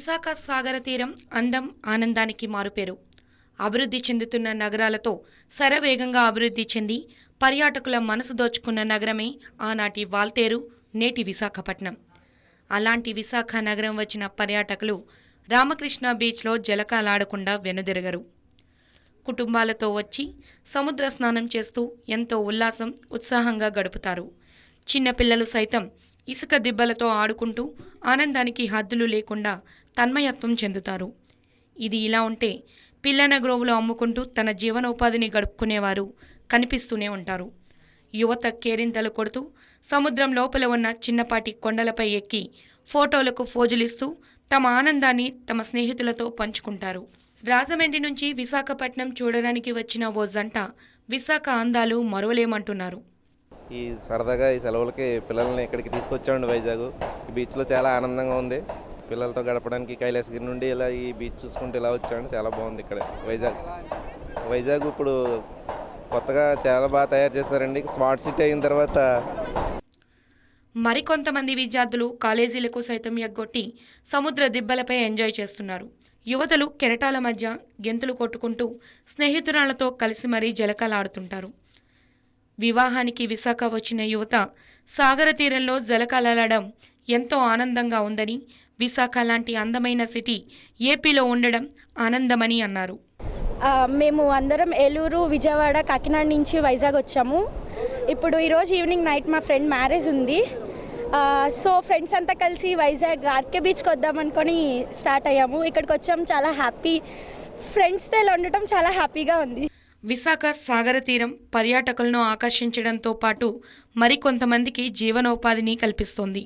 విశాఖ సాగర తీరం అందం ఆనందానికి మారుపేరు. అభివృద్ధి చెందుతున్న నగరాలతో శరవేగంగా అభివృద్ధి చెంది పర్యాటకుల మనసు దోచుకున్న నగరమే ఆనాటి వాల్తేరు, నేటి విశాఖపట్నం. అలాంటి విశాఖ నగరం వచ్చిన పర్యాటకులు రామకృష్ణ బీచ్లో జలకాలాడకుండా వెనుదిరగరు. కుటుంబాలతో వచ్చి సముద్ర స్నానం చేస్తూ ఎంతో ఉల్లాసం, ఉత్సాహంగా గడుపుతారు. చిన్నపిల్లలు సైతం ఇసుక దిబ్బలతో ఆడుకుంటూ ఆనందానికి హద్దులు లేకుండా తన్మయత్వం చెందుతారు. ఇది ఇలా ఉంటే పిల్లన గ్రోవులు అమ్ముకుంటూ తన జీవనోపాధిని గడుపుకునేవారు కనిపిస్తూనే ఉంటారు. యువత కేరింతలు కొడుతూ సముద్రం లోపల ఉన్న చిన్నపాటి కొండలపై ఎక్కి ఫోటోలకు ఫోజులిస్తూ తమ ఆనందాన్ని తమ స్నేహితులతో పంచుకుంటారు. రాజమండ్రి నుంచి విశాఖపట్నం చూడడానికి వచ్చిన ఓ జంట విశాఖ అందాలు మరువలేమంటున్నారు. ఈ సరదాగా ఈ సెలవులకి పిల్లల్ని ఇక్కడికి తీసుకొచ్చామండి. వైజాగ్ ఈ బీచ్లో చాలా ఆనందంగా ఉంది. పిల్లలతో గడపడానికి కైలాసగిరి నుండి ఇలా ఈ బీచ్ చూసుకుంటూ ఇలా వచ్చామండి. చాలా బాగుంది ఇక్కడ వైజాగ్ ఇప్పుడు కొత్తగా చాలా బాగా తయారు చేశారండి. స్మార్ట్ సిటీ అయిన తర్వాత మరికొంతమంది విద్యార్థులు కాలేజీలకు సైతం ఎగ్గొట్టి సముద్ర దిబ్బలపై ఎంజాయ్ చేస్తున్నారు. యువతలు కెరటాల మధ్య గెంతులు కొట్టుకుంటూ స్నేహితురాలతో కలిసి మరీ జలకాలాడుతుంటారు. వివాహానికి విశాఖ వచ్చిన యువత సాగర తీరంలో జలకాలాడడం ఎంతో ఆనందంగా ఉందని, విశాఖ లాంటి అందమైన సిటీ ఏపీలో ఉండడం ఆనందమని అన్నారు. మేము అందరం ఏలూరు, విజయవాడ, కాకినాడ నుంచి వైజాగ్ వచ్చాము. ఇప్పుడు ఈరోజు ఈవినింగ్ నైట్ మా ఫ్రెండ్ మ్యారేజ్ ఉంది. సో ఫ్రెండ్స్ అంతా కలిసి వైజాగ్ ఆర్కే బీచ్కి వద్దామనుకొని స్టార్ట్ అయ్యాము. ఇక్కడికి వచ్చాము, చాలా హ్యాపీ. ఫ్రెండ్స్తో ఇలా ఉండటం చాలా హ్యాపీగా ఉంది. విశాఖ సాగర తీరం పర్యాటకులను ఆకర్షించడంతో పాటు మరికొంతమందికి జీవనోపాధిని కల్పిస్తోంది.